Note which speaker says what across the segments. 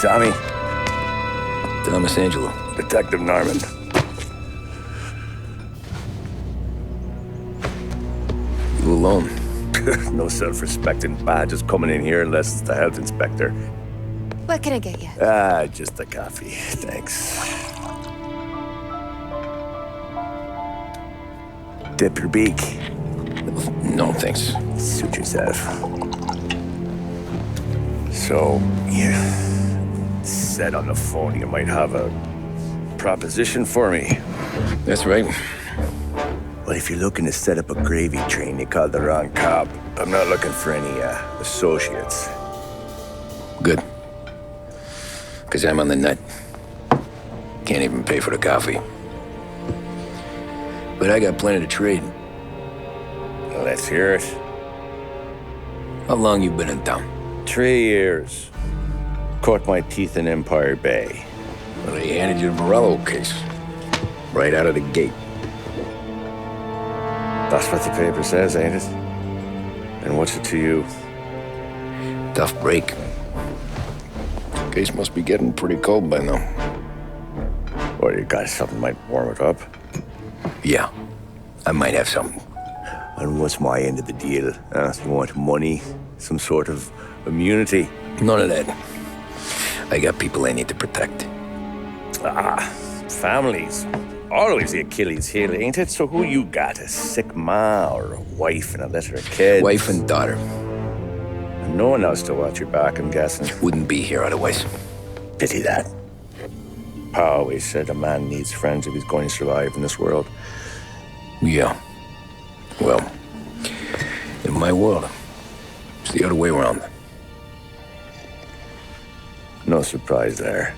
Speaker 1: Tommy.
Speaker 2: Thomas Angelo.
Speaker 1: Detective Norman.
Speaker 2: You alone?
Speaker 1: No self-respecting badges coming in here unless it's the health inspector.
Speaker 3: What can I get you?
Speaker 1: Just a coffee. Thanks. Dip your beak.
Speaker 2: No, thanks.
Speaker 1: Suit yourself. So, you said on the phone you might have a proposition for me.
Speaker 2: That's right.
Speaker 1: Well, if you're looking to set up a gravy train, you called the wrong cop. I'm not looking for any, associates.
Speaker 2: Good. Because I'm on the nut. Can't even pay for the coffee. But I got plenty to trade.
Speaker 1: Let's hear it.
Speaker 2: How long you been in town?
Speaker 1: 3 years. Caught my teeth in Empire Bay.
Speaker 2: Well, they handed you the Morello case. Right out of the gate.
Speaker 1: That's what the paper says, ain't it? And what's it to you?
Speaker 2: Tough break. Case must be getting pretty cold by now.
Speaker 1: Or you got something might warm it up?
Speaker 2: Yeah, I might have something.
Speaker 1: And what's my end of the deal? You want money? Some sort of immunity?
Speaker 2: None of that. I got people I need to protect.
Speaker 1: Families. Always the Achilles heel, ain't it? So who you got? A sick ma or a wife and a litter of kids?
Speaker 2: Wife and daughter.
Speaker 1: And no one else to watch your back, I'm guessing.
Speaker 2: Wouldn't be here otherwise.
Speaker 1: Pity that. Pa always said a man needs friends if he's going to survive in this world.
Speaker 2: Yeah. Well, in my world, it's the other way around.
Speaker 1: No surprise there.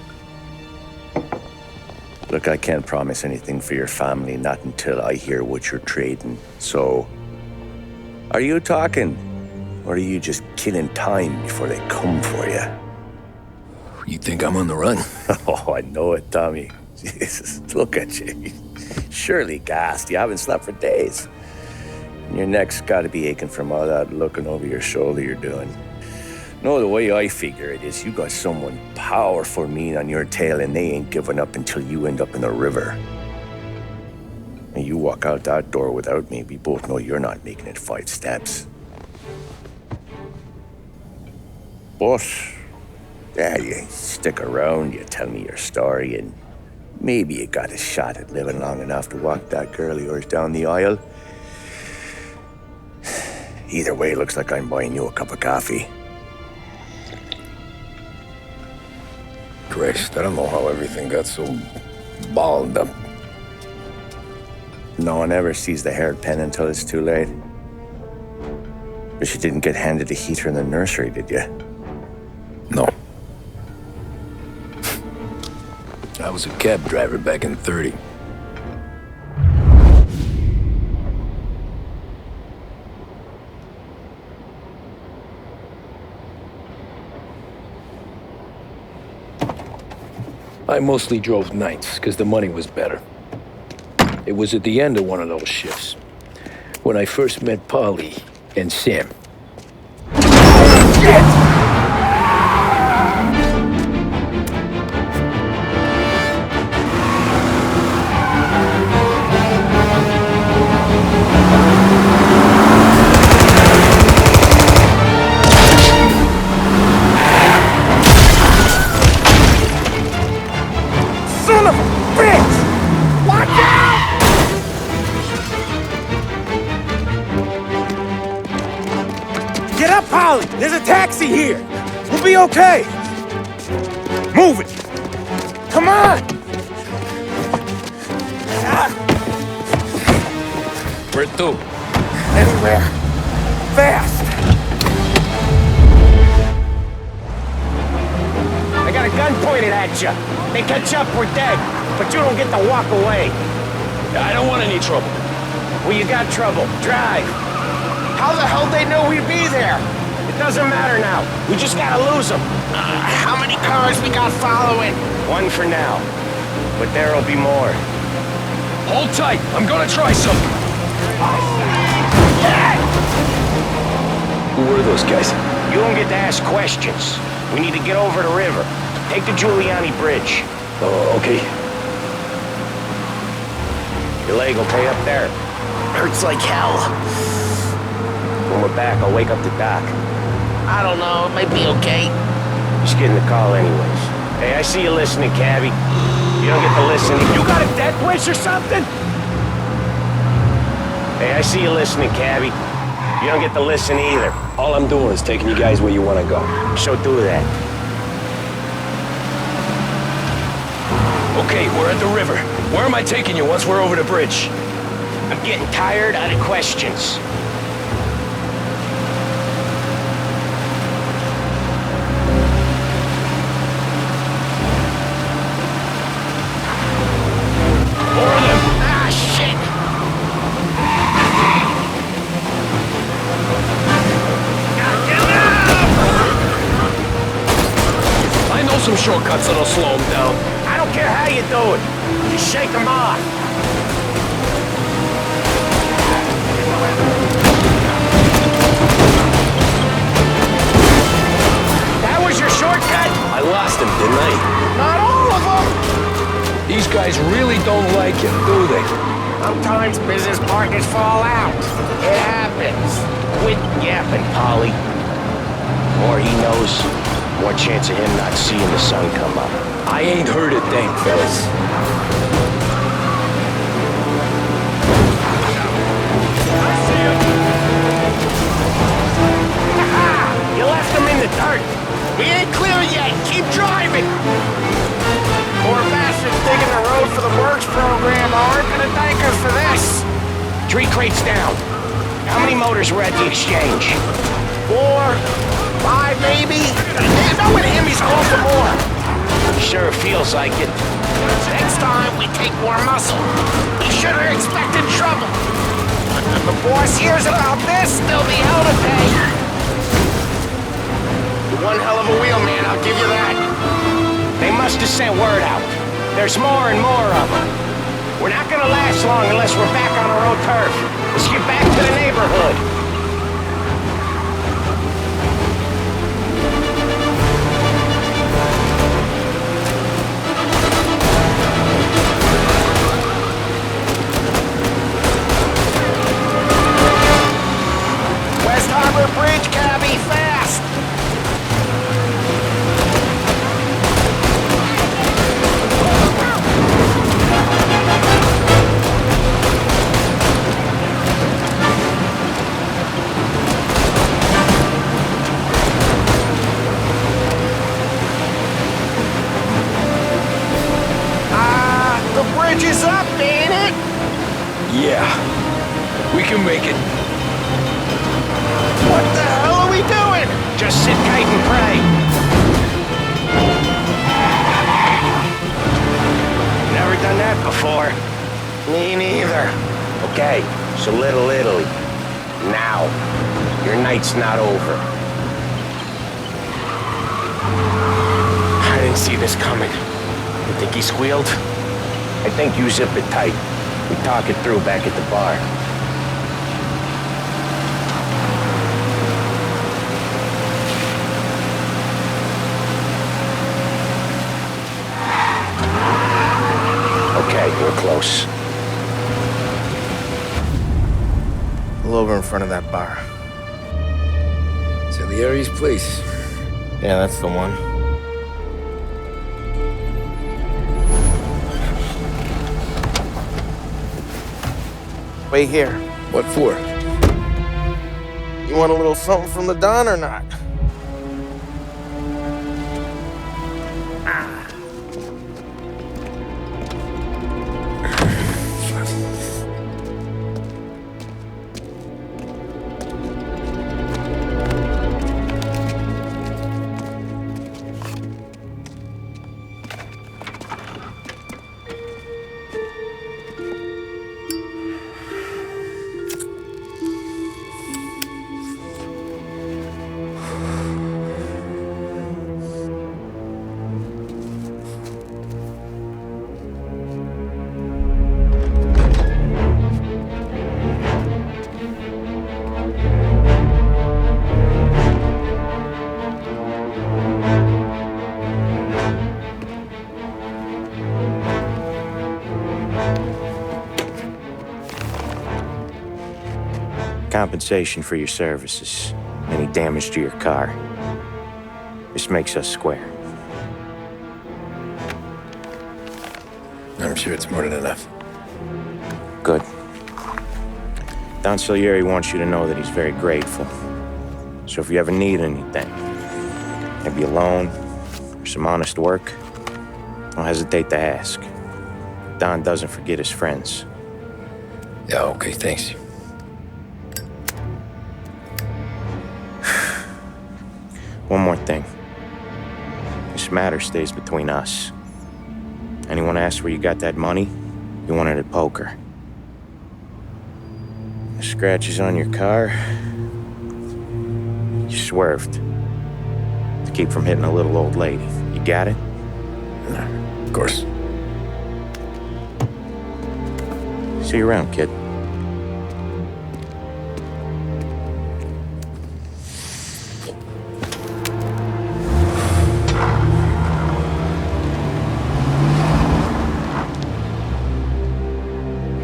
Speaker 1: Look, I can't promise anything for your family, not until I hear what you're trading. So, are you talking? Or are you just killing time before they come for you?
Speaker 2: You think I'm on the run?
Speaker 1: Oh, I know it, Tommy. Jesus, look at you. Surely gassed. You haven't slept for days. And your neck's got to be aching from all that looking over your shoulder you're doing. No, the way I figure it is you got someone powerful mean on your tail and they ain't giving up until you end up in the river. And you walk out that door without me, we both know you're not making it 5 steps. But, yeah, you stick around, you tell me your story, and maybe you got a shot at living long enough to walk that girl of yours down the aisle. Either way, looks like I'm buying you a cup of coffee.
Speaker 2: Christ, I don't know how everything got so balled up.
Speaker 1: No one ever sees the haired pen until it's too late. But you didn't get handed a heater in the nursery, did you?
Speaker 2: No. I was a cab driver back in '30. I mostly drove nights, because the money was better. It was at the end of one of those shifts, when I first met Polly and Sam. Shit!
Speaker 4: There's a taxi here. We'll be okay. Move it. Come on.
Speaker 2: Where to?
Speaker 4: Anywhere. Fast.
Speaker 5: I got a gun pointed at you. They catch up, we're dead. But you don't get to walk away.
Speaker 2: I don't want any trouble.
Speaker 5: Well, you got trouble. Drive. How the hell they know we'd be there? It doesn't matter now. We just gotta lose them. How many cars we got following? One for now. But there'll be more.
Speaker 2: Hold tight. I'm gonna try something. Who were those guys?
Speaker 5: You don't get to ask questions. We need to get over the river. Take the Giuliani Bridge.
Speaker 2: Oh, okay.
Speaker 5: Your leg okay up there? Hurts like hell. When we're back, I'll wake up the doc. I don't know, it might be okay. Just getting the call anyways. Hey, I see you listening, Cabby. You don't get to listen. You got a death wish or something? Hey, I see you listening, Cabby. You don't get to listen either.
Speaker 2: All I'm doing is taking you guys where you want to go.
Speaker 5: So do that.
Speaker 2: Okay, we're at the river. Where am I taking you once we're over the bridge?
Speaker 5: I'm getting tired out of questions. More of them! Ah, shit!
Speaker 2: I know some shortcuts that'll slow them down.
Speaker 5: I don't care how you do it. Just shake them off. That was your shortcut?
Speaker 2: I lost him, didn't I?
Speaker 5: Not all of them.
Speaker 2: These guys really don't like it, do they?
Speaker 5: Sometimes business partners fall out. It happens. Quit yapping, Polly. More he knows, more chance of him not seeing the sun come up.
Speaker 2: I ain't heard a thing, fellas.
Speaker 5: You left them in the dirt. We ain't clear yet. Keep driving. Poor bastards digging the road for the works program aren't gonna thank us for this. 3 crates down. How many motors were at the exchange? 4, 5 maybe. There's no in him. He's called for more. Sure feels like it. Next time we take more muscle. We should have expected trouble. If the boss hears about this, there'll be hell to pay. You're one hell of a wheelman, I'll give you that. They must have sent word out. There's more and more of them. We're not gonna last long unless we're back on our own turf. Let's get back to the neighborhood. West Harbor Bridge, Cabby, fast! The bridge is up, ain't it?
Speaker 2: Yeah, we can make it.
Speaker 5: What the hell are we doing? Just sit tight and pray. Never done that before. Me neither. Okay, so Little Italy. Now, your night's not over. I didn't see this coming. You think he squealed? I think you zip it tight. We talk it through back at the bar. Okay, we're close.
Speaker 4: Pull over in front of that bar.
Speaker 2: Salieri's place.
Speaker 4: Yeah, that's the one. Wait here.
Speaker 2: What for?
Speaker 4: You want a little something from the Don or not? Compensation for your services. Any damage to your car. This makes us square.
Speaker 2: I'm sure it's more than enough.
Speaker 4: Good. Don Salieri wants you to know that he's very grateful. So if you ever need anything, maybe a loan or some honest work, don't hesitate to ask. Don doesn't forget his friends.
Speaker 2: Yeah, okay, thanks.
Speaker 4: One more thing. This matter stays between us. Anyone asks where you got that money, you won it at poker. The scratches on your car, you swerved. To keep from hitting a little old lady. You got it?
Speaker 2: Of course.
Speaker 4: See you around, kid.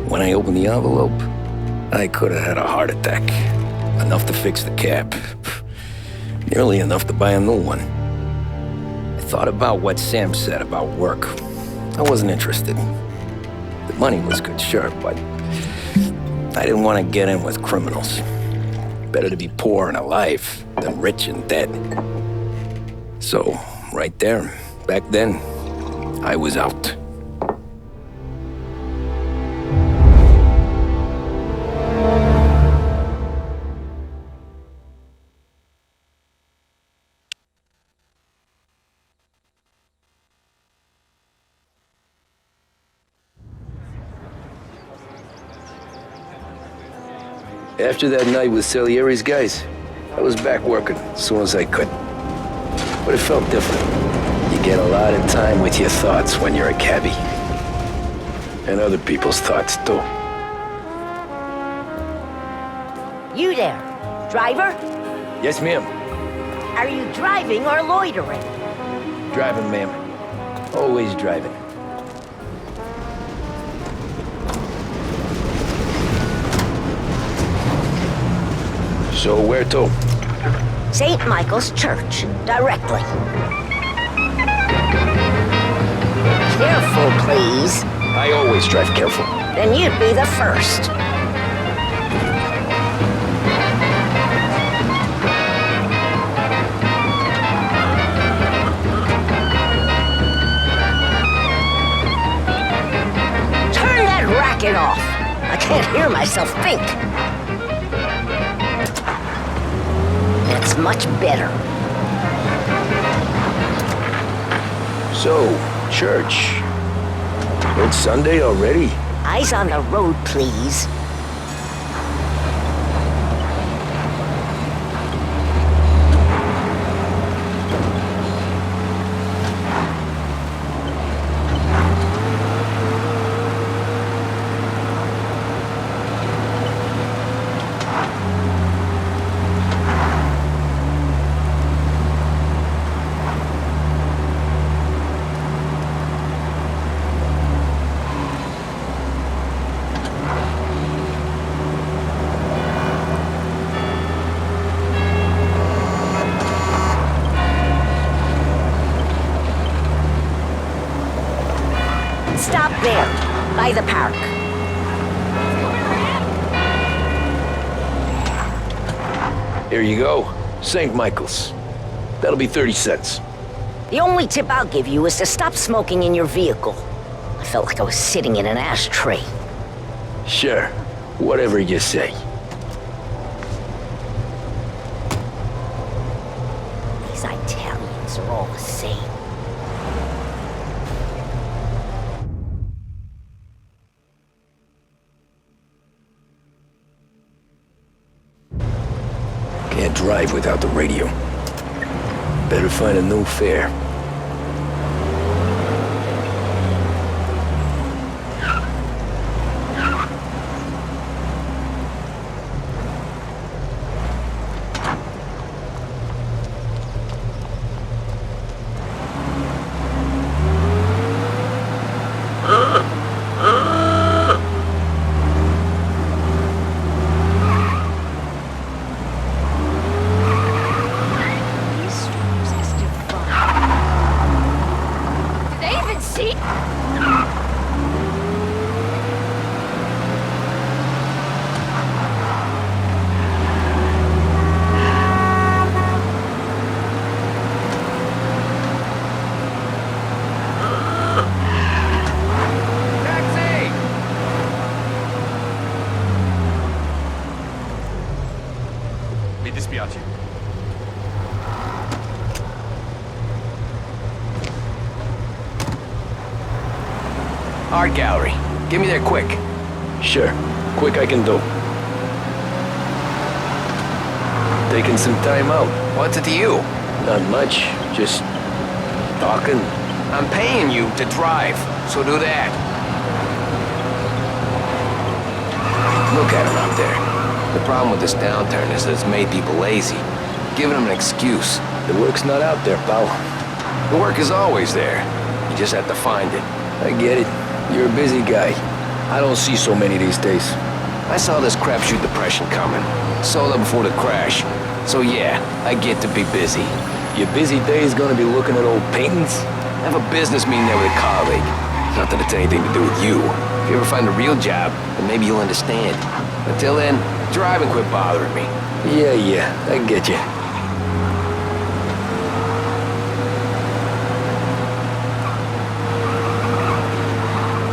Speaker 2: When I opened the envelope, I could have had a heart attack. Enough to fix the cab. Nearly enough to buy a new one. I thought about what Sam said about work. I wasn't interested. The money was good, sure, but I didn't want to get in with criminals. Better to be poor and alive than rich and dead. So, right there, back then, I was out. After that night with Salieri's guys, I was back working as soon as I could. But it felt different. You get a lot of time with your thoughts when you're a cabbie. And other people's thoughts, too.
Speaker 6: You there, driver?
Speaker 2: Yes, ma'am.
Speaker 6: Are you driving or loitering?
Speaker 2: Driving, ma'am. Always driving. So where to?
Speaker 6: St. Michael's Church, directly. Careful, please.
Speaker 2: I always drive careful.
Speaker 6: Then you'd be the first. Turn that racket off. I can't hear myself think. That's much better.
Speaker 2: So, church. It's Sunday already?
Speaker 6: Eyes on the road, please. Stop there, by the park.
Speaker 2: Here you go. St. Michael's. That'll be 30 cents.
Speaker 6: The only tip I'll give you is to stop smoking in your vehicle. I felt like I was sitting in an ashtray.
Speaker 2: Sure. Whatever you say.
Speaker 6: These Italians are all the same.
Speaker 2: Can't drive without the radio. Better find a new fare.
Speaker 7: mi dispiace.
Speaker 5: Art gallery. Get me there quick.
Speaker 2: Sure. Quick I can do. Taking some time out.
Speaker 5: What's it to you?
Speaker 2: Not much. Just talking.
Speaker 5: I'm paying you to drive, so do that. Look at him out there. The problem with this downturn is that it's made people lazy. Giving them an excuse.
Speaker 2: The work's not out there, pal.
Speaker 5: The work is always there. You just have to find it.
Speaker 2: I get it. You're a busy guy. I don't see so many these days.
Speaker 5: I saw this crapshoot depression coming. Sold it before the crash. So yeah, I get to be busy.
Speaker 2: Your busy day is gonna be looking at old paintings?
Speaker 5: I have a business meeting there with a colleague. Not that it's anything to do with you. If you ever find a real job, then maybe you'll understand. Until then, drive and quit bothering me.
Speaker 2: Yeah, I get you.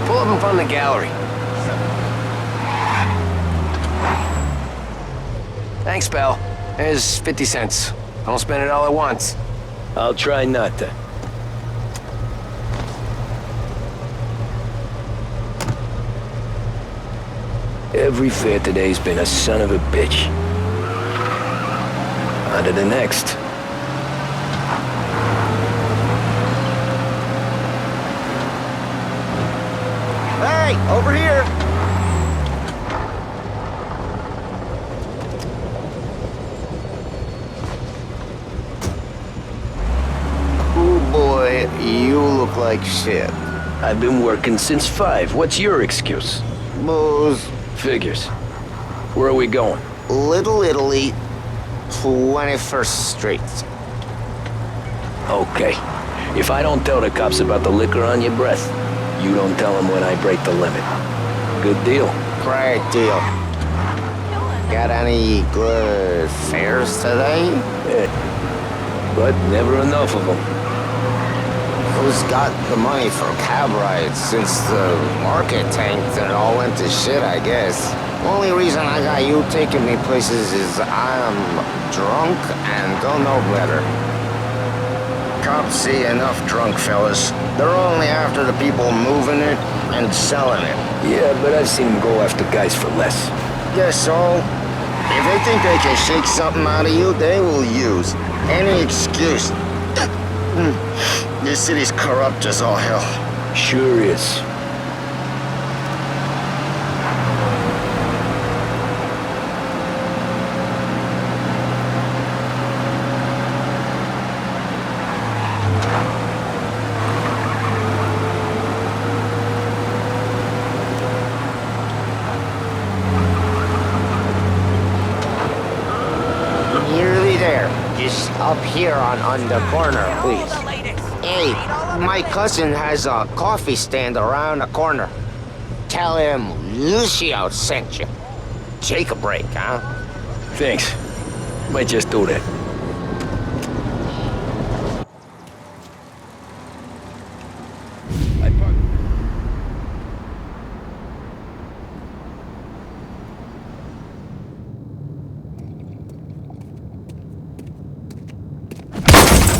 Speaker 5: Pull up in front of the gallery. Thanks, pal. There's 50 cents. I don't spend it all at once.
Speaker 2: I'll try not to. Every fair today's been a son of a bitch. On to the next.
Speaker 5: Hey, over here! Oh boy, you look like shit.
Speaker 2: I've been working since 5. What's your excuse?
Speaker 5: Booze.
Speaker 2: Figures. Where are we going?
Speaker 5: Little Italy, 21st Street.
Speaker 2: Okay. If I don't tell the cops about the liquor on your breath, you don't tell them when I break the limit. Good deal.
Speaker 5: Great deal. Got any good fares today?
Speaker 2: But never enough of them.
Speaker 5: Who's got the money for cab rides since the market tanked and it all went to shit, I guess? Only reason I got you taking me places is I'm drunk and don't know better. Cops see enough drunk fellas. They're only after the people moving it and selling it.
Speaker 2: Yeah, but I've seen them go after guys for less.
Speaker 5: Guess so. If they think they can shake something out of you, they will use any excuse. This city's corrupt as all hell.
Speaker 2: Sure is.
Speaker 5: Nearly there. Just up here on the corner, please. Hey, my cousin has a coffee stand around the corner. Tell him Lucio sent you. Take a break, huh?
Speaker 2: Thanks. Might just do that.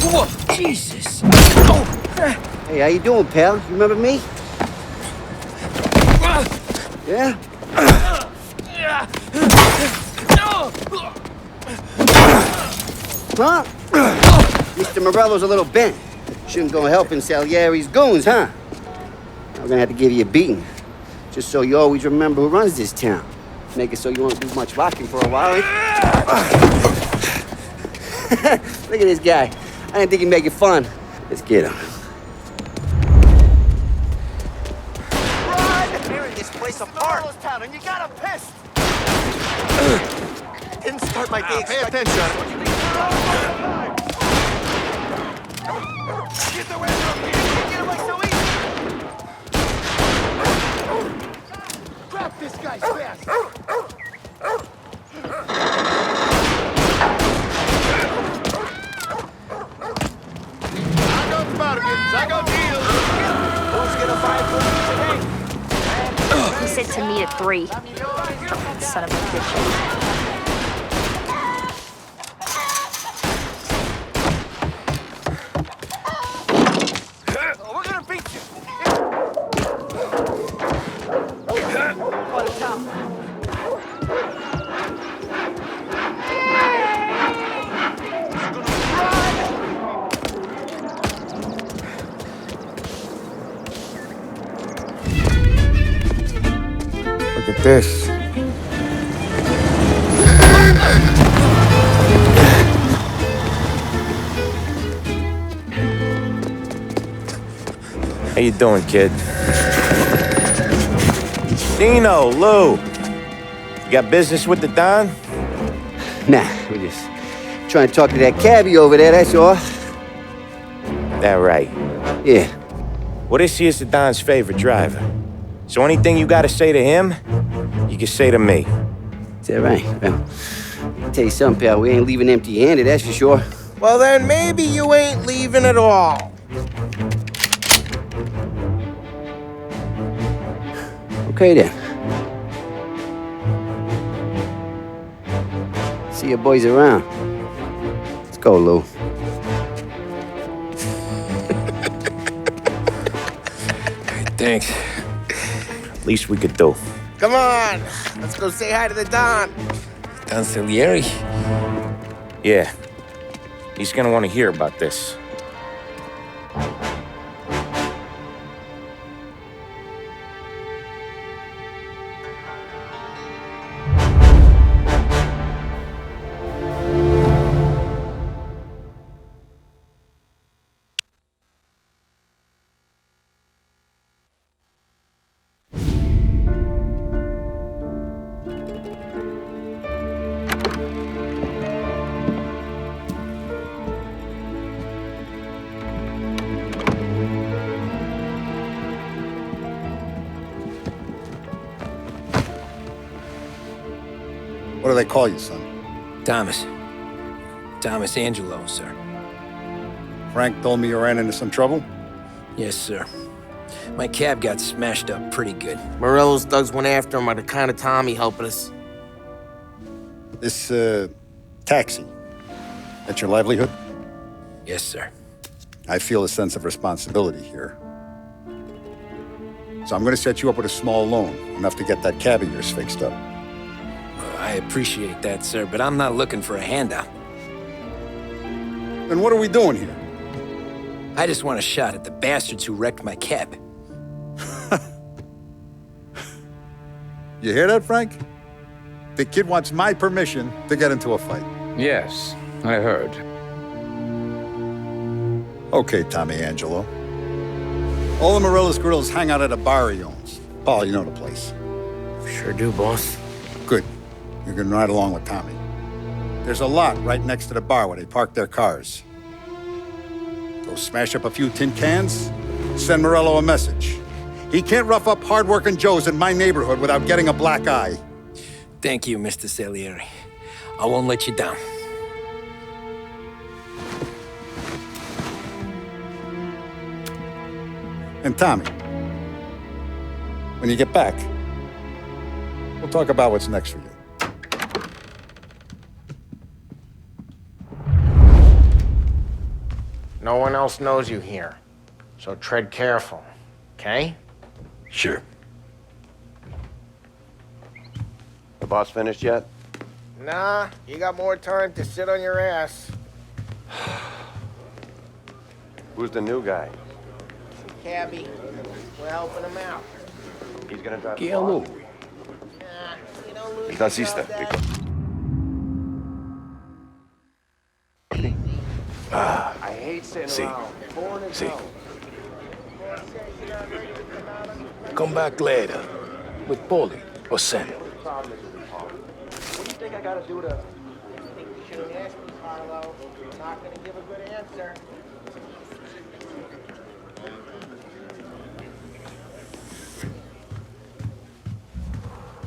Speaker 8: Whoa, Jesus!
Speaker 9: Hey, how you doing, pal? You remember me? Yeah? Huh? Mr. Morello's a little bent. Shouldn't go helping Salieri's goons, huh? I'm gonna have to give you a beating. Just so you always remember who runs this town. Make it so you won't do much rocking for a while. Look at this guy. I didn't think he'd make it fun. Let's get him.
Speaker 5: This place apart. Town, and you got a piss. Didn't start my day. Pay attention. Get away from me! Get away so easy! Grab this guy's fast! I got bargains, I got deals! Who's gonna fight for me today?
Speaker 3: He said to meet at 3. Son of a bitch.
Speaker 7: Look at this.
Speaker 4: How you doing, kid? Dino, Lou. You got business with the Don?
Speaker 9: Nah, we're just trying to talk to that cabbie over there, that's all.
Speaker 4: That right.
Speaker 9: Yeah.
Speaker 4: Well, this here's the Don's favorite driver. So anything you gotta say to him, you can say to me.
Speaker 9: Is that right? Well, I'll tell you something, pal. We ain't leaving empty-handed, that's for sure.
Speaker 5: Well, then maybe you ain't leaving at all.
Speaker 9: Okay, then. See your boys around. Let's go, Lou.
Speaker 2: Thanks.
Speaker 4: Least we could do.
Speaker 5: Come on, let's go say hi to the Don.
Speaker 2: Don Salieri?
Speaker 4: Yeah. He's gonna want to hear about this.
Speaker 7: What do they call you, son?
Speaker 2: Thomas. Thomas Angelo, sir.
Speaker 7: Frank told me you ran into some trouble?
Speaker 2: Yes, sir. My cab got smashed up pretty good.
Speaker 5: Morello's thugs went after him on account of Tommy helping us.
Speaker 7: This, taxi, that's your livelihood?
Speaker 2: Yes, sir.
Speaker 7: I feel a sense of responsibility here. So I'm gonna set you up with a small loan, enough to get that cab of yours fixed up.
Speaker 2: I appreciate that, sir, but I'm not looking for a handout.
Speaker 7: Then what are we doing here?
Speaker 2: I just want a shot at the bastards who wrecked my cab.
Speaker 7: You hear that, Frank? The kid wants my permission to get into a fight.
Speaker 10: Yes, I heard.
Speaker 7: Okay, Tommy Angelo. All the Morello's girls hang out at a bar he owns. Paul, you know the place.
Speaker 5: Sure do, boss.
Speaker 7: Good. You can ride along with Tommy. There's a lot right next to the bar where they park their cars. Go smash up a few tin cans, send Morello a message. He can't rough up hard-working Joes in my neighborhood without getting a black eye.
Speaker 2: Thank you, Mr. Salieri. I won't let you down.
Speaker 7: And Tommy, when you get back, we'll talk about what's next for you.
Speaker 5: No one else knows you here, so tread careful, okay?
Speaker 2: Sure.
Speaker 1: The boss finished yet?
Speaker 5: Nah, you got more time to sit on your ass.
Speaker 1: Who's the new guy?
Speaker 5: Cabby, we're helping him out.
Speaker 1: He's gonna drive
Speaker 10: Chi è lui?
Speaker 5: Nah, you don't lose
Speaker 1: Il tassista.
Speaker 5: yourself that.
Speaker 1: I hate sitting around.
Speaker 10: Sì. Come back later. With Paulie or Sam.
Speaker 5: What do you think I gotta do to... I think you shouldn't ask me, Carlo. I'm not gonna give a good answer.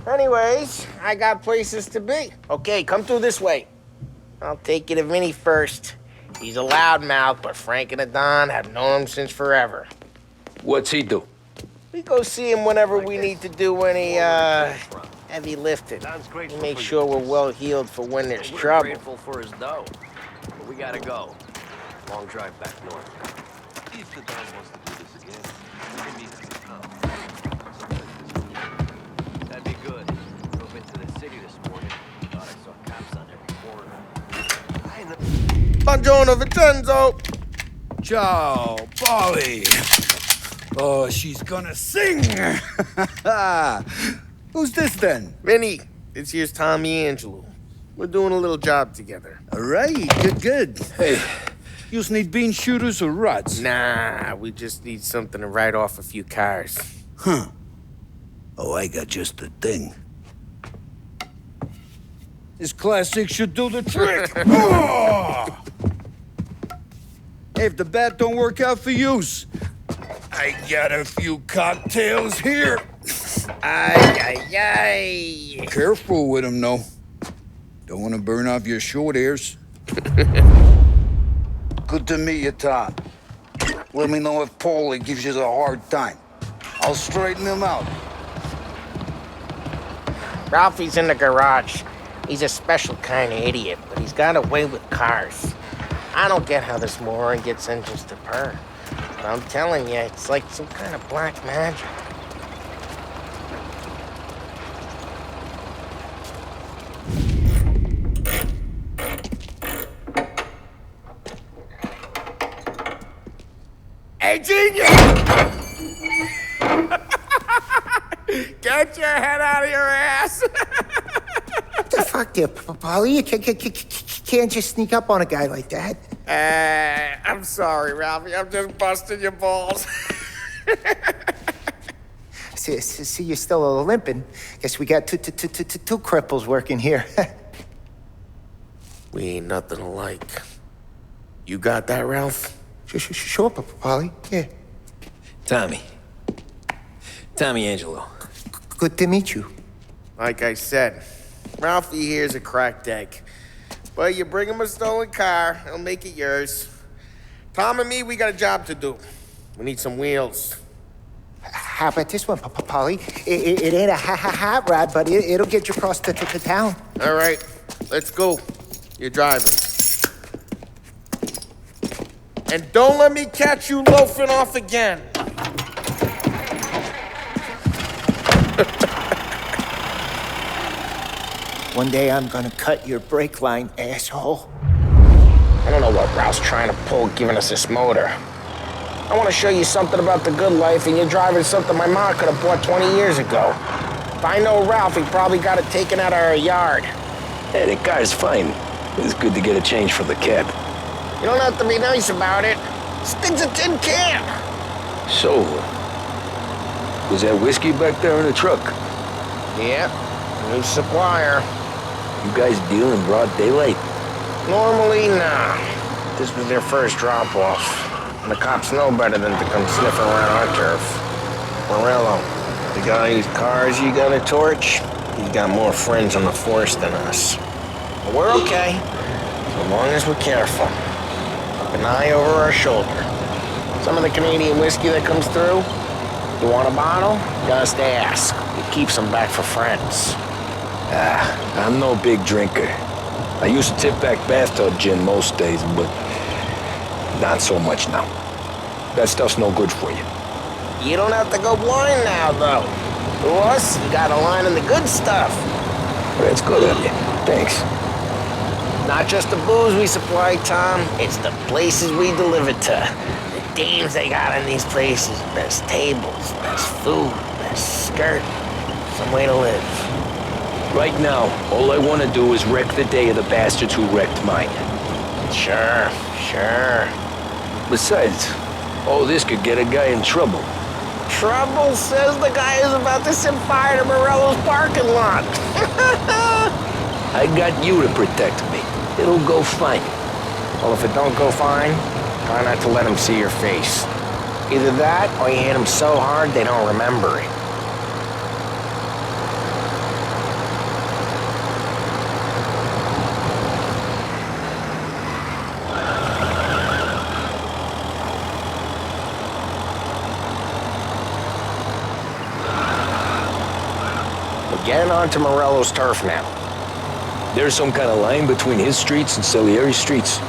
Speaker 5: Anyways, I got places to be. Okay, come through this way. I'll take you to Vinny first. He's a loudmouth, but Frank and the Don have known him since forever.
Speaker 10: What's he do?
Speaker 5: We go see him whenever we need to do any, heavy lifting. We make sure we're well healed for when there's trouble.
Speaker 2: Grateful for his dough. But we gotta go. Long drive back north.
Speaker 11: If the Don wants to do this again, he needs to come.
Speaker 2: That'd be good. Drove into the city this
Speaker 5: Buongiorno, Vincenzo.
Speaker 8: Ciao, Polly. Oh, she's gonna sing. Who's this then?
Speaker 5: Vinny, this here's Tommy Angelo. We're doing a little job together.
Speaker 8: All right, good. Hey, you need bean shooters or rods?
Speaker 5: Nah, we just need something to write off a few cars.
Speaker 8: Huh. Oh, I got just the thing. This classic should do the trick. Oh! Hey, if the bat don't work out for yous, I got a few cocktails here.
Speaker 5: Ay.
Speaker 8: Careful with them, though. Don't want to burn off your short hairs. Good to meet you, Tom. Let me know if Paulie gives you a hard time. I'll straighten him out.
Speaker 5: Ralphie's in the garage. He's a special kind of idiot, but he's got a way with cars. I don't get how this moron gets engines to purr. But I'm telling you, it's like some kind of black magic. Hey, genius! Get your head out of your ass!
Speaker 12: What the fuck there, Polly? You can't just sneak up on a guy like that.
Speaker 5: I'm sorry, Ralphie. I'm just busting your balls.
Speaker 12: See, you're still limping. Guess we got two cripples working here.
Speaker 5: We ain't nothing alike. You got that, Ralph?
Speaker 12: Sure, Polly. Yeah.
Speaker 2: Tommy Angelo.
Speaker 12: Good to meet you.
Speaker 5: Like I said, Ralphie here's a cracked egg. But you bring him a stolen car, he'll make it yours. Tom and me, we got a job to do. We need some wheels.
Speaker 12: How about this one, Polly? It ain't a hot rod, but it'll get you across to town.
Speaker 5: All right, let's go. You're driving. And don't let me catch you loafing off again.
Speaker 12: One day I'm gonna cut your brake line, asshole.
Speaker 5: I don't know what Ralph's trying to pull giving us this motor. I want to show you something about the good life, and you're driving something my mom could have bought 20 years ago. If I know Ralph, he probably got it taken out of our yard.
Speaker 2: Hey, the car's fine. It's good to get a change for the cab.
Speaker 5: You don't have to be nice about it. This thing's a tin can.
Speaker 2: So, was that whiskey back there in the truck?
Speaker 5: Yeah, new supplier.
Speaker 2: You guys deal in broad daylight?
Speaker 5: Normally, nah. This was their first drop-off. And the cops know better than to come sniffing around our turf. Morello, the guy whose cars you got a torch, he's got more friends on the force than us. But we're okay, so long as we're careful. Keep an eye over our shoulder. Some of the Canadian whiskey that comes through, you want a bottle? Just ask. It keeps them back for friends.
Speaker 2: I'm no big drinker. I used to tip back bathtub gin most days, but not so much now. That stuff's no good for you.
Speaker 5: You don't have to go blind now, though. To us, you got a line in the good stuff.
Speaker 2: That's good of you. Thanks.
Speaker 5: Not just the booze we supply, Tom. It's the places we deliver to. The dames they got in these places. Best tables, best food, best skirt. Some way to live.
Speaker 2: Right now, all I want to do is wreck the day of the bastards who wrecked mine.
Speaker 5: Sure.
Speaker 2: Besides, all this could get a guy in trouble.
Speaker 5: Trouble says the guy is about to set fire to Morello's parking lot.
Speaker 2: I got you to protect me. It'll go fine.
Speaker 5: Well, if it don't go fine, try not to let them see your face. Either that, or you hit them so hard they don't remember it. Getting onto Morello's turf now.
Speaker 2: There's some kind of line between his streets and Salieri's streets?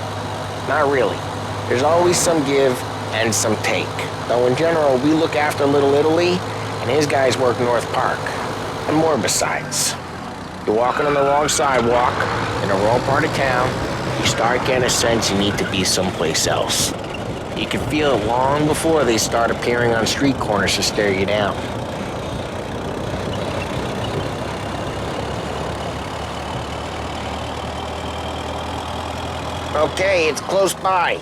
Speaker 5: Not really. There's always some give and some take. Though in general, we look after Little Italy, and his guys work North Park. And more besides. You're walking on the wrong sidewalk, in the wrong part of town, You start getting a sense you need to be someplace else. You can feel it long before they start appearing on street corners to stare you down. Okay, it's close by.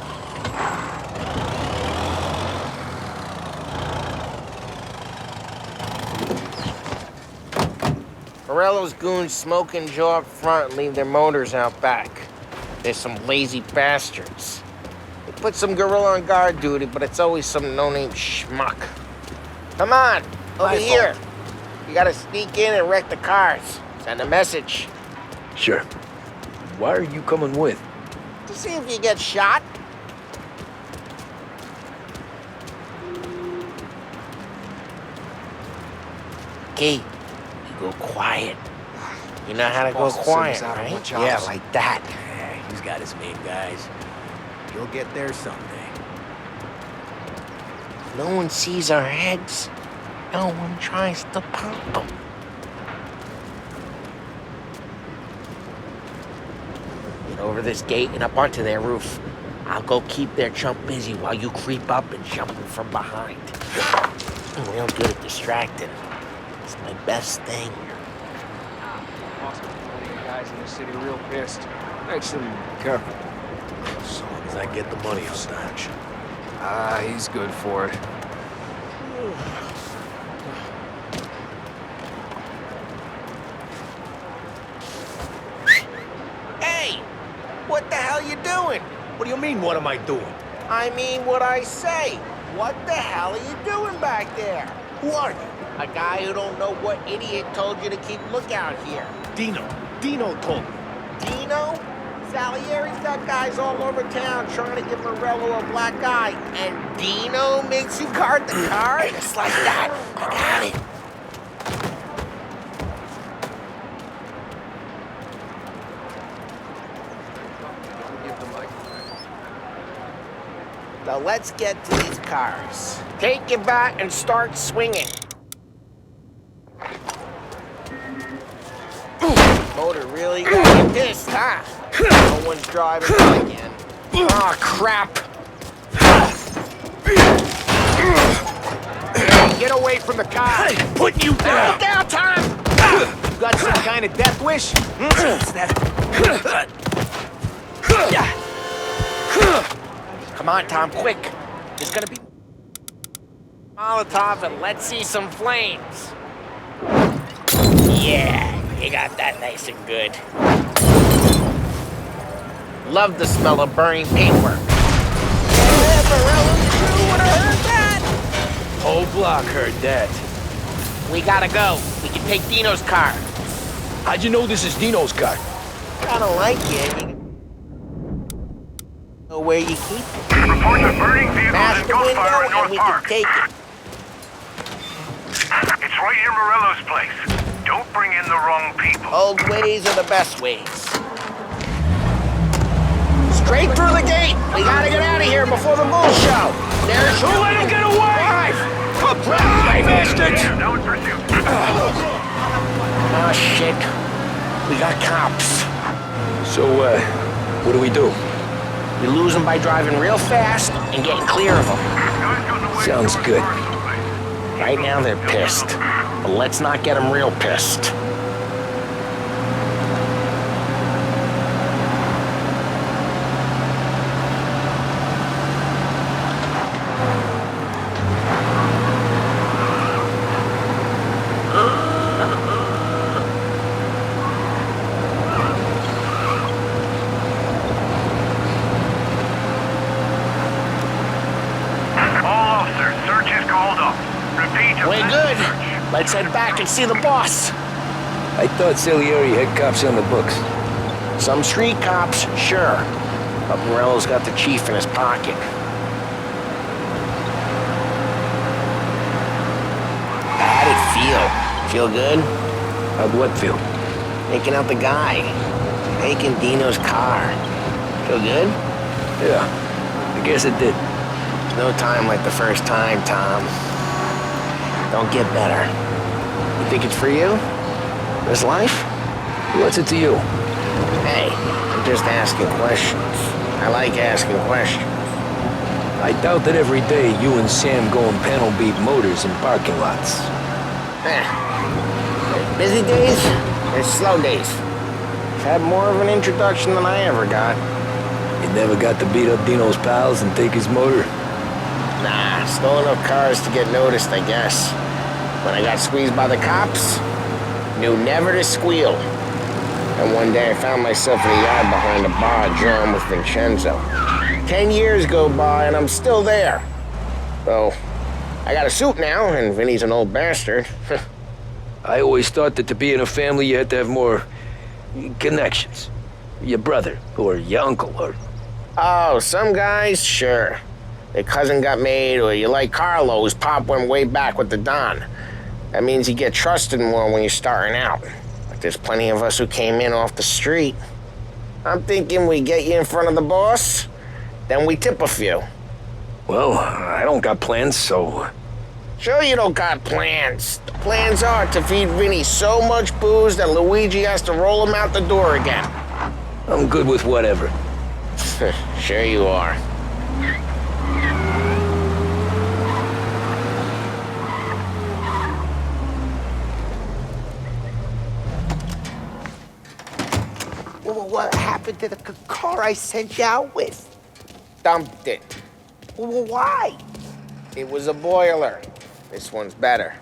Speaker 5: Morello's goons smoke and Joe up front and leave their motors out back. They're some lazy bastards. They put some gorilla on guard duty, but it's always some no-name schmuck. Come on, over here. You gotta sneak in and wreck the cars. Send a message.
Speaker 2: Sure. Why are you coming with?
Speaker 5: To see if you get shot. Okay, you go quiet. You know how to go quiet, right?
Speaker 13: Yeah, like that. Yeah, he's got his main guys. You'll get there someday.
Speaker 5: No one sees our heads. No one tries to pop them. Get over this gate and up onto their roof. I'll go keep their chump busy while you creep up and jump him from behind. I'm real good at distracting. It's my best thing.
Speaker 10: Guys in the city real pissed. Makes them careful.
Speaker 13: As long as I get the money, I'll snatch.
Speaker 10: Ah, he's good for it.
Speaker 5: Hey! What the hell you doing?
Speaker 13: What do you mean, what am I doing?
Speaker 5: I mean what I say. What the hell are you doing back there?
Speaker 13: Who are you?
Speaker 5: A guy who don't know what idiot told you to keep lookout here.
Speaker 13: Dino. Dino told me.
Speaker 5: Dino? Salieri's got guys all over town trying to give Morello a black eye. And Dino makes you guard the car? Just like that. I got it. Now let's get to these cars. Take your bat and start swinging. Motor really got you pissed, huh? No one's driving again. Oh, crap.
Speaker 13: Hey, get away from the car! Putting you down!
Speaker 5: Put down, Tom!
Speaker 13: You got some kind of death wish? What's that?
Speaker 5: Come on, Tom, quick. There's gonna be Molotov and let's see some flames. Yeah, you got that nice and good. Love the smell of burning paintwork.
Speaker 2: Whole block heard that.
Speaker 5: We gotta go. We can take Dino's car.
Speaker 2: How'd you know this is Dino's car?
Speaker 5: Kinda like it. You know where you keep it.
Speaker 14: Reports of burning vehicles
Speaker 5: Smash
Speaker 14: and
Speaker 5: the window
Speaker 14: gunfire in
Speaker 5: and
Speaker 14: North
Speaker 5: we
Speaker 14: Park.
Speaker 5: can take it.
Speaker 14: It's right near Morello's place. Don't bring in the wrong people.
Speaker 5: Old ways are the best ways. Straight through the gate! We gotta get out of here before the bull show! There's...
Speaker 13: Don't let him get away!
Speaker 5: Drive,
Speaker 13: bastards!
Speaker 14: Yeah, now in pursuit.
Speaker 5: Oh, shit. We got cops.
Speaker 2: So, what do we do?
Speaker 5: We lose them by driving real fast and getting clear of them.
Speaker 2: Sounds good.
Speaker 5: Right now they're pissed, but let's not get them real pissed. We're good. Let's head back and see the boss.
Speaker 2: I thought Salieri had cops on the books.
Speaker 5: Some street cops, sure. But Morello's got the chief in his pocket. How'd it feel? Feel good?
Speaker 2: How'd what feel?
Speaker 5: Taking out the guy. Taking Dino's car. Feel good?
Speaker 2: Yeah, I guess it did.
Speaker 5: No time like the first time, Tom. Don't get better. You think it's for you? This life?
Speaker 2: What's it to you?
Speaker 5: Hey, I'm just asking questions. I like asking questions.
Speaker 10: I doubt that every day you and Sam go and panel beat motors in parking lots.
Speaker 5: There's busy days, there's slow days. Had more of an introduction than I ever got.
Speaker 10: You never got to beat up Dino's pals and take his motor?
Speaker 5: Nah, stole enough cars to get noticed, I guess. When I got squeezed by the cops, knew never to squeal. And one day I found myself in a yard behind a bar jamming with Vincenzo. 10 years go by and I'm still there. So, I got a suit now, and Vinny's an old bastard.
Speaker 10: I always thought that to be in a family you had to have more connections. Your brother, or your uncle, or...
Speaker 5: Oh, some guys, sure. Their cousin got made, or you like Carlos, Pop went way back with the Don. That means you get trusted more when you're starting out. But there's plenty of us who came in off the street. I'm thinking we get you in front of the boss, then we tip a few.
Speaker 10: Well, I don't got plans, so...
Speaker 5: Sure you don't got plans. The plans are to feed Vinny so much booze that Luigi has to roll him out the door again.
Speaker 10: I'm good with whatever.
Speaker 5: Sure you are.
Speaker 12: Well, what happened to the car I sent you out with?
Speaker 5: Dumped it.
Speaker 12: Well, why?
Speaker 5: It was a boiler. This one's better.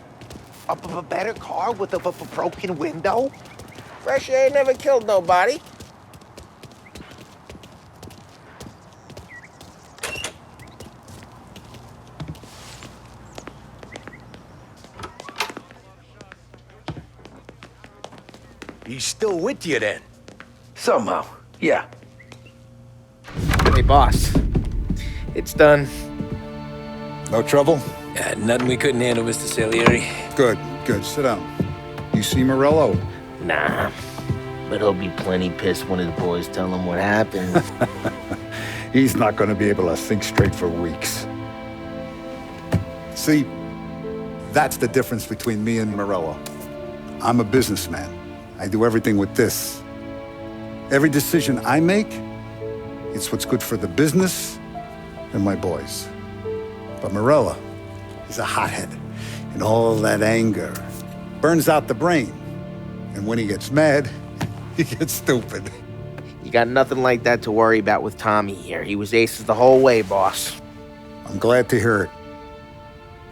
Speaker 12: A better car with a broken window?
Speaker 5: Fresh air never killed nobody.
Speaker 13: He's still with you then?
Speaker 10: Somehow, yeah.
Speaker 5: Hey, boss. It's done.
Speaker 7: No trouble?
Speaker 10: Nothing we couldn't handle, Mr. Salieri.
Speaker 7: Good, good. Sit down. You see Morello?
Speaker 5: Nah. But he'll be plenty pissed when his boys tell him what happened.
Speaker 7: He's not going to be able to think straight for weeks. See, that's the difference between me and Morello. I'm a businessman. I do everything with this. Every decision I make, it's what's good for the business and my boys. But Morello is a hothead, and all that anger burns out the brain. And when he gets mad, he gets stupid.
Speaker 5: You got nothing like that to worry about with Tommy here. He was aces the whole way, boss.
Speaker 7: I'm glad to hear it.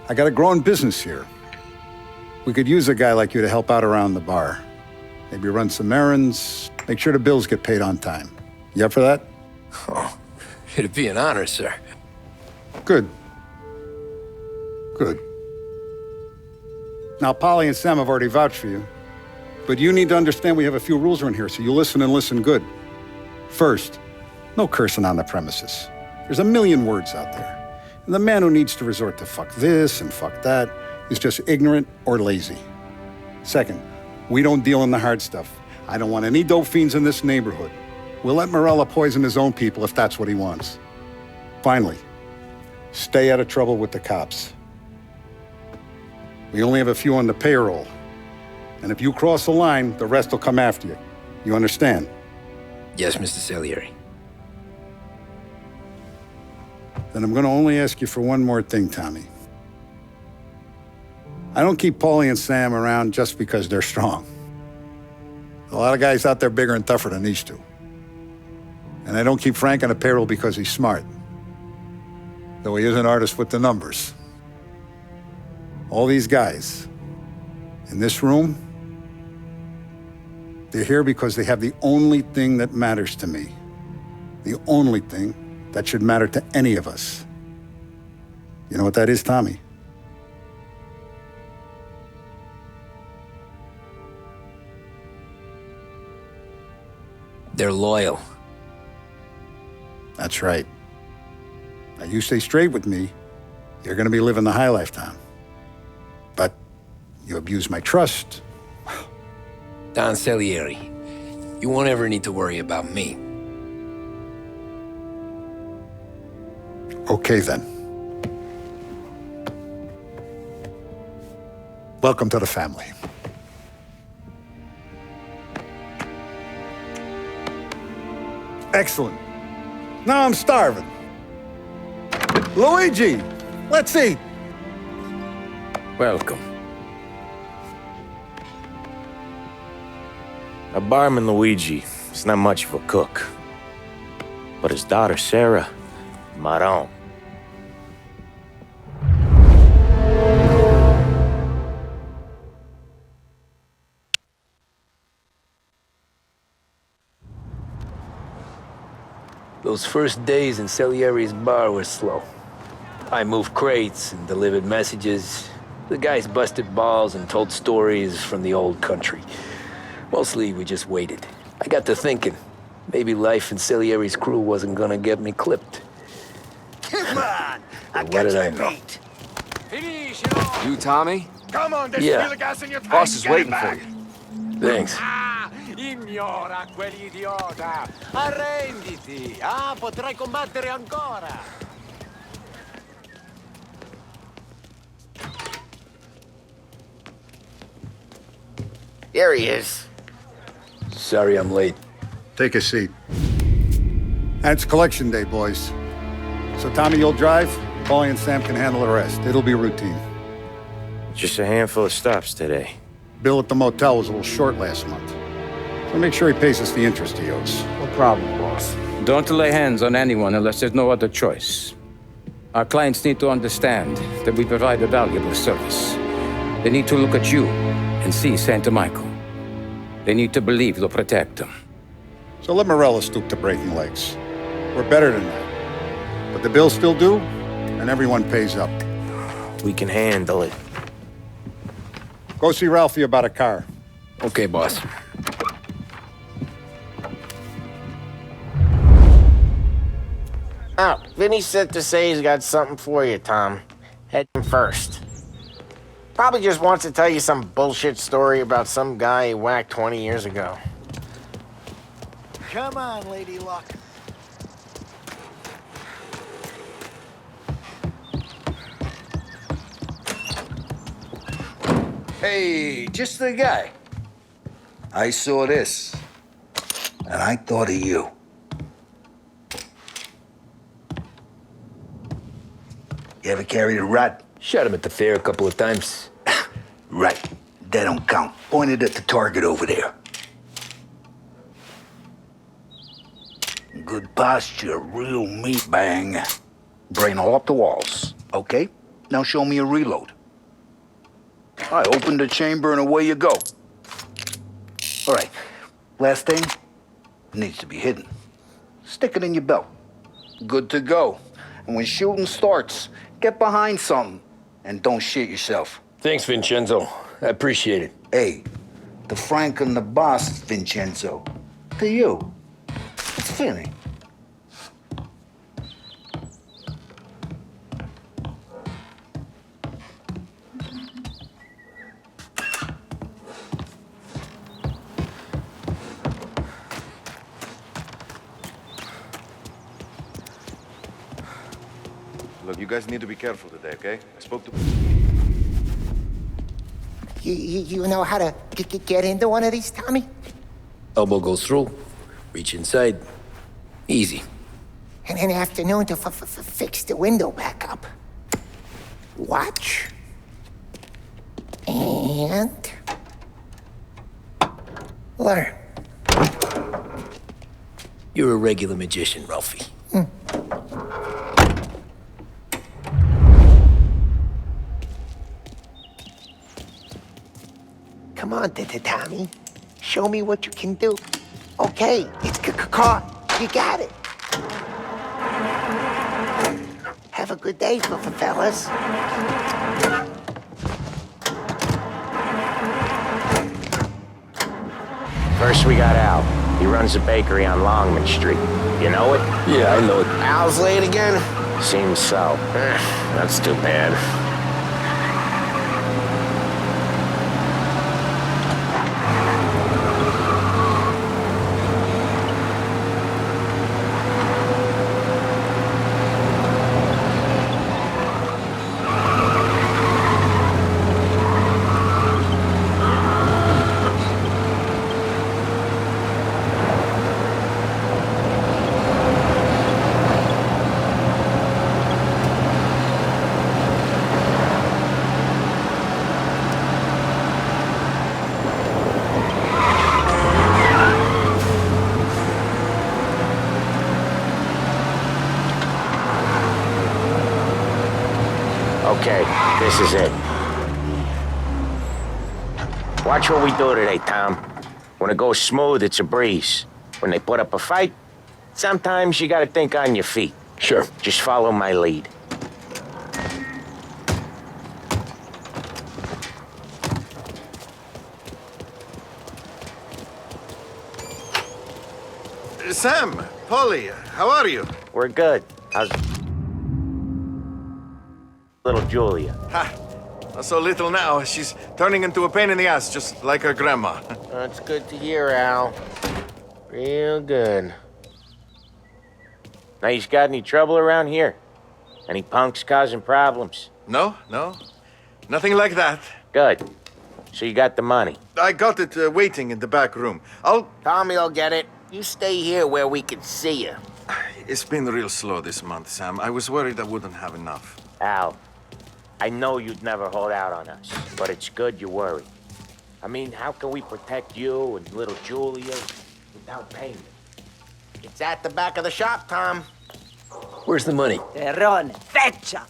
Speaker 7: I got a growing business here. We could use a guy like you to help out around the bar. Maybe run some errands, make sure the bills get paid on time. You up for that?
Speaker 10: Oh, it'd be an honor, sir.
Speaker 7: Good. Good. Now, Polly and Sam have already vouched for you. But you need to understand we have a few rules around here, so you listen and listen good. First, no cursing on the premises. There's a million words out there. And the man who needs to resort to fuck this and fuck that is just ignorant or lazy. Second, we don't deal in the hard stuff. I don't want any dope fiends in this neighborhood. We'll let Morello poison his own people if that's what he wants. Finally, stay out of trouble with the cops. We only have a few on the payroll. And if you cross the line, the rest will come after you. You understand?
Speaker 10: Yes, Mr. Salieri.
Speaker 7: Then I'm going to only ask you for one more thing, Tommy. I don't keep Paulie and Sam around just because they're strong. A lot of guys out there bigger and tougher than these two. And I don't keep Frank on a payroll because he's smart. Though he is an artist with the numbers. All these guys in this room, they're here because they have the only thing that matters to me. The only thing that should matter to any of us. You know what that is, Tommy?
Speaker 10: They're loyal.
Speaker 7: That's right. Now, you stay straight with me, you're going to be living the high life, Tom. But you abuse my trust.
Speaker 10: Don Salieri, you won't ever need to worry about me.
Speaker 7: Okay, then. Welcome to the family. Excellent. Now I'm starving. Luigi, let's eat.
Speaker 2: Welcome.
Speaker 4: Now, barman Luigi is not much of a cook. But his daughter, Sarah, Maron.
Speaker 10: Those first days in Salieri's bar were slow. I moved crates and delivered messages. The guys busted balls and told stories from the old country. Mostly, we just waited. I got to thinking, maybe life in Salieri's crew wasn't gonna get me clipped.
Speaker 13: Come on!
Speaker 10: What did I know?
Speaker 15: You, Tommy?
Speaker 5: Come on, there's
Speaker 10: Yeah.
Speaker 5: still gas in your tank.
Speaker 15: Boss is
Speaker 5: Get it
Speaker 15: waiting
Speaker 5: back.
Speaker 15: for you.
Speaker 10: Thanks.
Speaker 13: Ignora quell'idiota! Arrenditi! Ah, potrai combattere ancora!
Speaker 5: Here he is.
Speaker 10: Sorry I'm late.
Speaker 7: Take a seat. And it's collection day, boys. So Tommy, you'll drive. Paulie and Sam can handle the rest. It'll be routine.
Speaker 4: Just a handful of stops today.
Speaker 7: Bill at the motel was a little short last month. So make sure he pays us the interest he owes.
Speaker 9: No problem, boss.
Speaker 2: Don't lay hands on anyone unless there's no other choice. Our clients need to understand that we provide a valuable service. They need to look at you and see Santa Michael. They need to believe you'll protect them.
Speaker 7: So let Morella stoop to breaking legs. We're better than that. But the bills still due, and everyone pays up.
Speaker 4: We can handle it.
Speaker 7: Go see Ralphie about a car.
Speaker 2: Okay, boss.
Speaker 5: Oh, Vinny said to say he's got something for you, Tom. Head him first. Probably just wants to tell you some bullshit story about some guy he whacked 20 years ago.
Speaker 13: Come on, Lady Luck.
Speaker 8: Hey, just the guy. I saw this, and I thought of you. You ever carried a rod?
Speaker 10: Shot him at the fair a couple of times.
Speaker 8: Right. That don't count. Pointed at the target over there. Good posture, real meat bang. Brain all up the walls. Okay, now show me a reload. I opened the chamber and away you go. All right, last thing, needs to be hidden. Stick it in your belt. Good to go. And when shooting starts, get behind something and don't shit yourself.
Speaker 10: Thanks, Vincenzo. I appreciate it.
Speaker 8: Hey, the Frank and the boss, Vincenzo. To you. It's Vinny.
Speaker 11: Look, you guys need to be careful today, okay? I spoke to...
Speaker 12: You know how to get into one of these, Tommy?
Speaker 10: Elbow goes through, reach inside. Easy.
Speaker 12: And an afternoon to fix the window back up. Watch. And... learn.
Speaker 10: You're a regular magician, Ralphie.
Speaker 12: Come on, Tommy. Show me what you can do. Okay, it's caught. You got it. Have a good day, fellas.
Speaker 5: First we got Al. He runs a bakery on Longman Street. You know it?
Speaker 10: Yeah, I know it.
Speaker 5: Al's late again? Seems so. That's too bad. Okay, this is it. Watch what we do today, Tom. When it goes smooth, it's a breeze. When they put up a fight, sometimes you gotta think on your feet.
Speaker 10: Sure.
Speaker 5: Just follow my lead.
Speaker 11: Sam, Polly, how are you?
Speaker 5: We're good. How's little Julia?
Speaker 11: Ha! Not so little now. She's turning into a pain in the ass, just like her grandma.
Speaker 5: That's good to hear, Al. Real good. Now, you got any trouble around here? Any punks causing problems?
Speaker 11: No. Nothing like that.
Speaker 5: Good. So you got the money?
Speaker 11: I got it waiting in the back room.
Speaker 5: Tommy'll get it. You stay here where we can see you.
Speaker 11: It's been real slow this month, Sam. I was worried I wouldn't have enough.
Speaker 5: Al, I know you'd never hold out on us, but it's good you worry. I mean, how can we protect you and little Julia without payment? It's at the back of the shop, Tom.
Speaker 10: Where's the money?
Speaker 3: Terrone, feccia!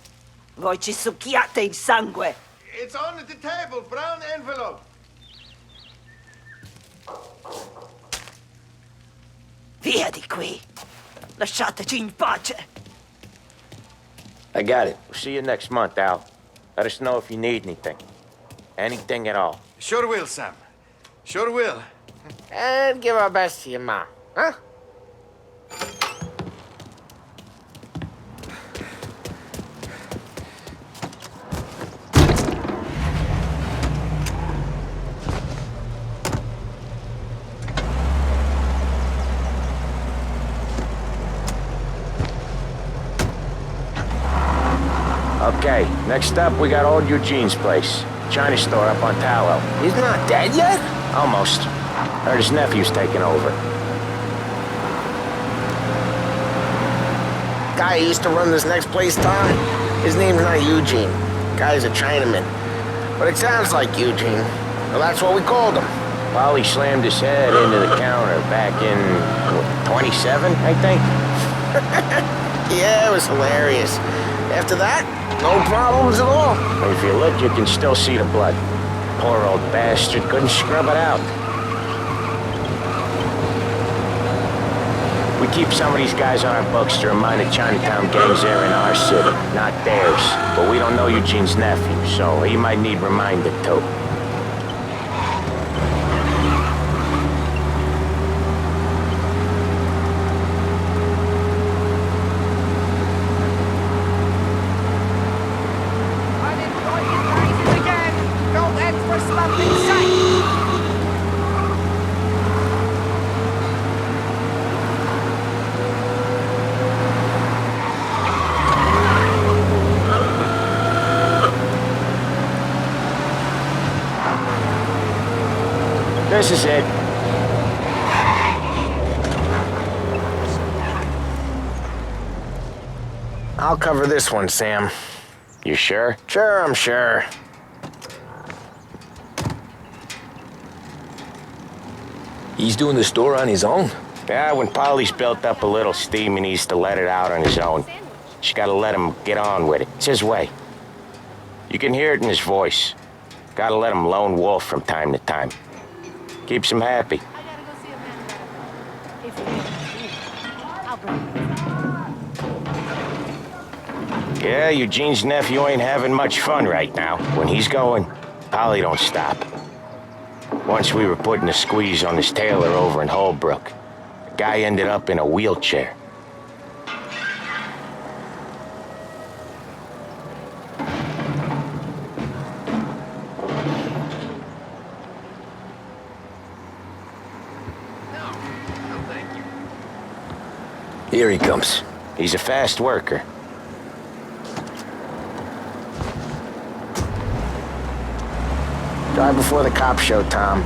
Speaker 3: Voi ci succhiate il sangue!
Speaker 11: It's on the table, brown envelope.
Speaker 3: Via di qui! Lasciateci in pace!
Speaker 10: I got it.
Speaker 5: We'll see you next month, Al. Let us know if you need anything. Anything at all.
Speaker 11: Sure will, Sam. Sure will.
Speaker 5: And give our best to your mom, huh? Okay, next up, we got old Eugene's place. China store up on Tallow.
Speaker 10: He's not dead yet?
Speaker 5: Almost. Heard his nephew's taking over. Guy who used to run this next place, Tom, his name's not Eugene. Guy's a Chinaman. But it sounds like Eugene. Well, that's what we called him. Well, he slammed his head into the counter back in, 27, I think? Yeah, it was hilarious. After that, no problems at all. If you look, you can still see the blood. Poor old bastard couldn't scrub it out. We keep some of these guys on our books to remind the Chinatown gangs they're in our city, not theirs. But we don't know Eugene's nephew, so he might need reminded too. This is it. I'll cover this one, Sam. You sure? Sure, I'm sure.
Speaker 10: He's doing the store on his own?
Speaker 5: Yeah, when Polly's built up a little steam, he needs to let it out on his own. Just gotta let him get on with it. It's his way. You can hear it in his voice. Gotta let him lone wolf from time to time. Keeps him happy. Yeah, Eugene's nephew ain't having much fun right now. When he's going, Polly don't stop. Once we were putting a squeeze on this tailor over in Holbrook. The guy ended up in a wheelchair.
Speaker 10: Here he comes.
Speaker 5: He's a fast worker. Drive before the cops show, Tom.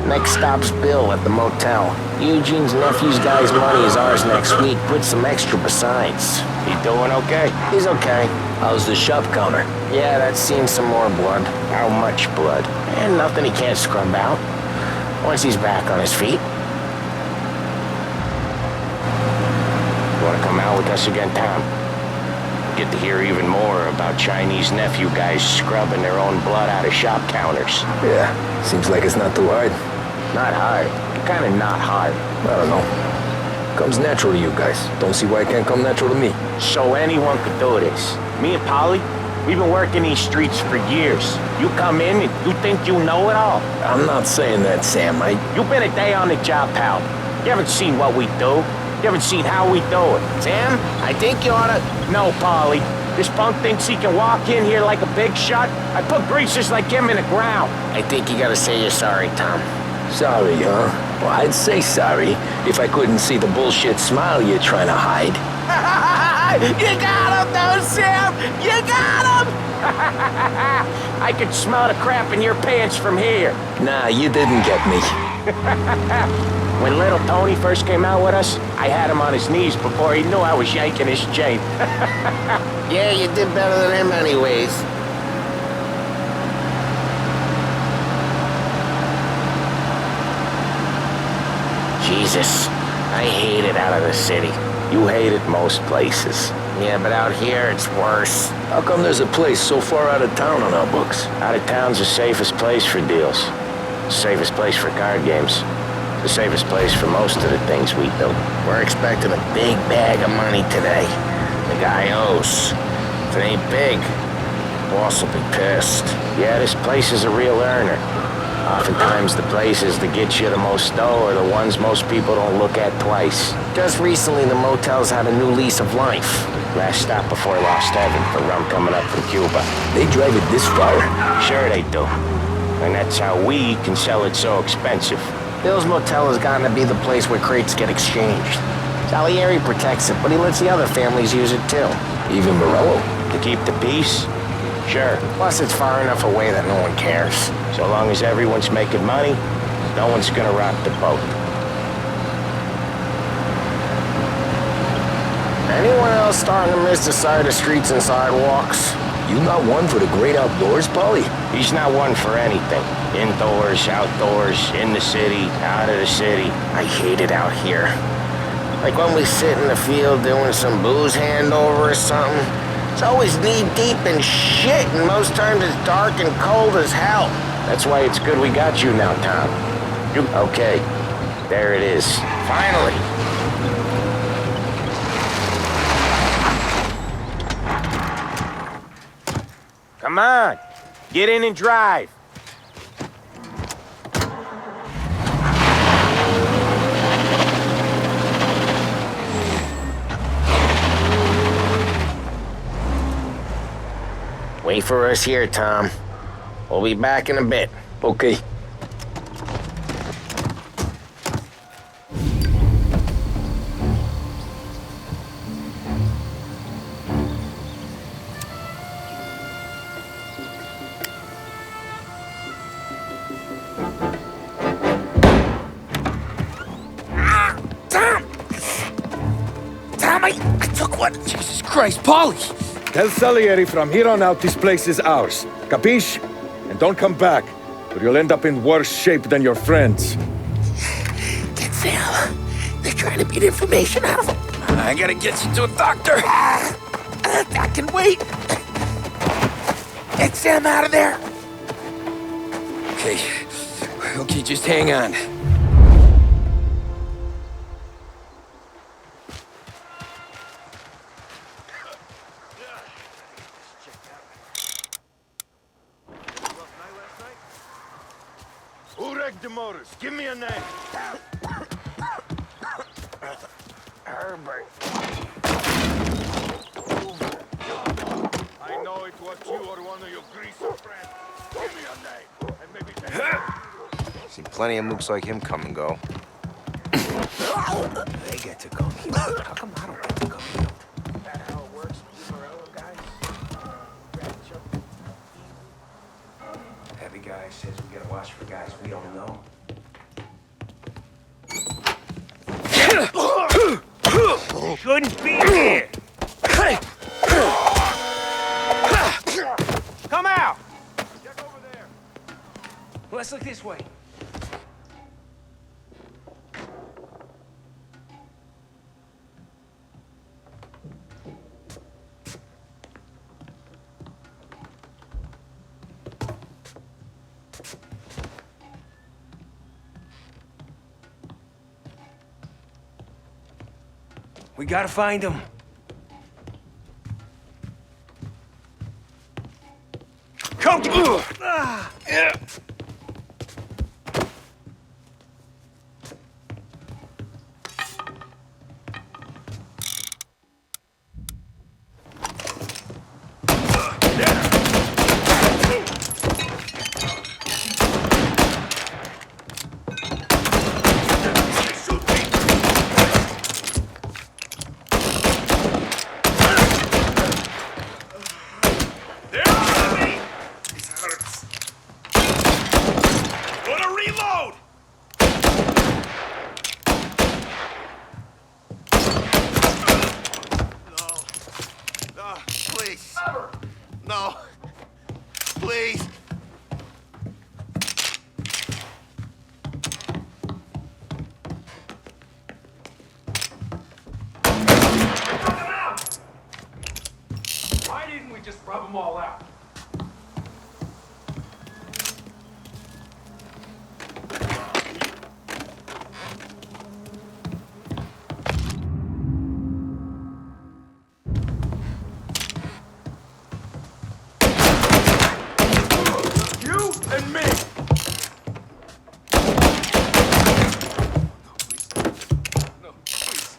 Speaker 5: Next stop's Bill at the motel. Eugene's nephew's guy's money is ours next week. Put some extra besides. He doing okay? He's okay.
Speaker 10: How's the shop counter?
Speaker 5: Yeah, that's seen some more blood. How much blood? And nothing he can't scrub out. Once he's back on his feet. You wanna come out with us again, Tom? get to hear even more about Chinese nephew guys scrubbing their own blood out of shop counters.
Speaker 10: Yeah, seems like it's not too hard.
Speaker 5: Not hard. Kind of not hard.
Speaker 10: I don't know. Comes natural to you guys. Don't see why it can't come natural to me.
Speaker 5: So anyone could do this. Me and Polly, we've been working these streets for years. You come in and you think you know it all.
Speaker 10: I'm not saying that, Sam.
Speaker 5: You've been a day on the job, pal. You haven't seen what we do. You haven't seen how we do it.
Speaker 13: Sam, I think you oughta...
Speaker 5: No, Polly. This punk thinks he can walk in here like a big shot. I put greasers like him in the ground.
Speaker 13: I think you gotta say you're sorry, Tom.
Speaker 10: Sorry, huh? Well, I'd say sorry if I couldn't see the bullshit smile you're trying to hide.
Speaker 5: You got him, though, Sam! You got him! I could smell the crap in your pants from here.
Speaker 10: Nah, you didn't get me.
Speaker 5: When little Tony first came out with us, I had him on his knees before he knew I was yanking his chain.
Speaker 13: Yeah, you did better than him anyways.
Speaker 5: Jesus, I hate it out of the city. You hate it most places.
Speaker 13: Yeah, but out here, it's worse.
Speaker 10: How come there's a place so far out of town on our books?
Speaker 5: Out of town's the safest place for deals. The safest place for card games. The safest place for most of the things we do.
Speaker 13: We're expecting a big bag of money today. The guy owes. If it ain't big, boss will be pissed.
Speaker 5: Yeah, this place is a real earner. Oftentimes the places that get you the most dough are the ones most people don't look at twice.
Speaker 13: Just recently, the motel's had a new lease of life.
Speaker 5: Last stop before Lost Heaven for rum coming up from Cuba.
Speaker 10: They drive it this far?
Speaker 5: Sure they do. And that's how we can sell it so expensive.
Speaker 13: Bill's Motel has gotten to be the place where crates get exchanged. Salieri protects it, but he lets the other families use it too.
Speaker 10: Even Morello?
Speaker 5: To keep the peace? Sure.
Speaker 13: Plus, it's far enough away that no one cares.
Speaker 5: So long as everyone's making money, no one's gonna rock the boat.
Speaker 13: Anyone else starting to miss the sight of streets and sidewalks?
Speaker 10: You not one for the great outdoors, Polly?
Speaker 5: He's not one for anything. Indoors, outdoors, in the city, out of the city.
Speaker 13: I hate it out here. Like when we sit in the field doing some booze handover or something. It's always knee-deep in shit, and most times it's dark and cold as hell.
Speaker 5: That's why it's good we got you now, Tom. Okay, there it is.
Speaker 13: Finally.
Speaker 5: Come on, get in and drive.
Speaker 13: Wait for us here, Tom. We'll be back in a bit.
Speaker 10: Okay.
Speaker 3: I took one.
Speaker 15: Jesus Christ, Polly!
Speaker 16: Tell Salieri from here on out this place is ours. Capiche? And don't come back, or you'll end up in worse shape than your friends.
Speaker 3: Get Sam. They're trying to beat information out of him.
Speaker 15: I gotta get you to a doctor.
Speaker 3: I can wait. Get Sam out of there.
Speaker 15: Okay, just hang on.
Speaker 7: Who wrecked the motors? Give me a name.
Speaker 3: Herbert.
Speaker 7: I know it was you or one of your greaser friends. Give me a name, and maybe
Speaker 4: See plenty of mooks like him come and go.
Speaker 13: They get to go. How come I don't get to go?
Speaker 5: Is that how it works with you Morello guys?
Speaker 13: Heavy guy says we gotta watch for guys we don't know.
Speaker 5: Shouldn't be here. Come out.
Speaker 7: Check over there.
Speaker 15: Let's look this way. We gotta find him. Come! Yeah.
Speaker 11: No. Please.
Speaker 15: Why didn't we just rub them all out? You and me. No, please.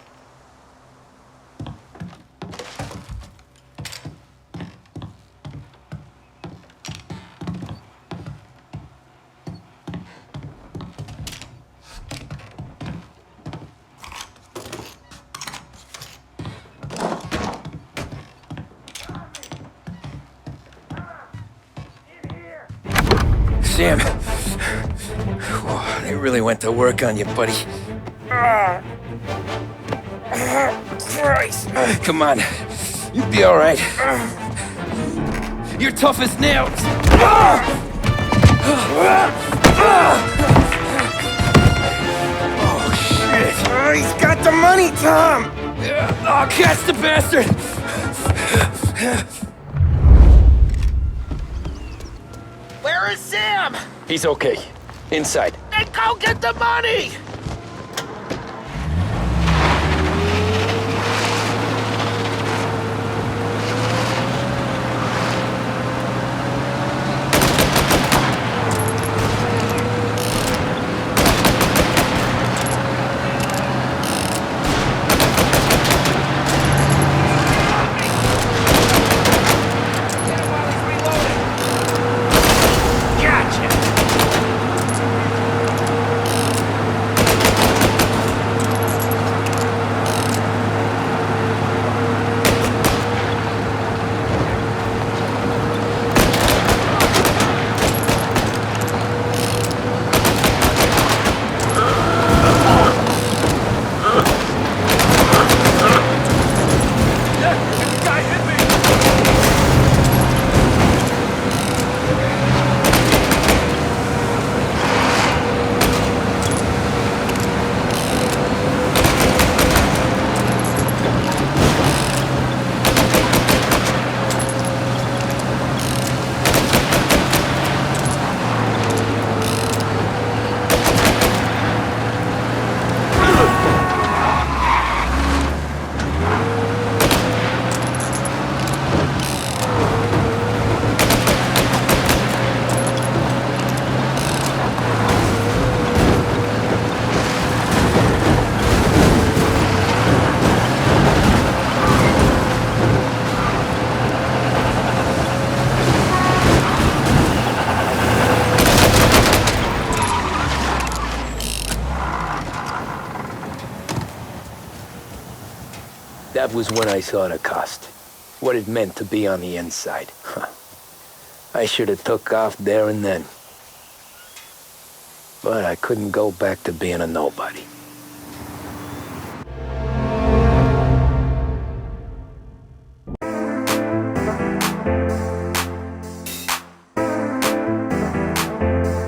Speaker 2: Sam, whoa, they really went to work on you, buddy. Christ. Come on, you'll be all right. You're tough as nails. Oh, shit. He's got the money, Tom. Oh, catch the bastard.
Speaker 13: Where is Sam?
Speaker 10: He's okay. Inside.
Speaker 13: Then go get the money!
Speaker 10: That was when I saw the cost. What it meant to be on the inside. Huh. I should have took off there and then. But I couldn't go back to being a nobody.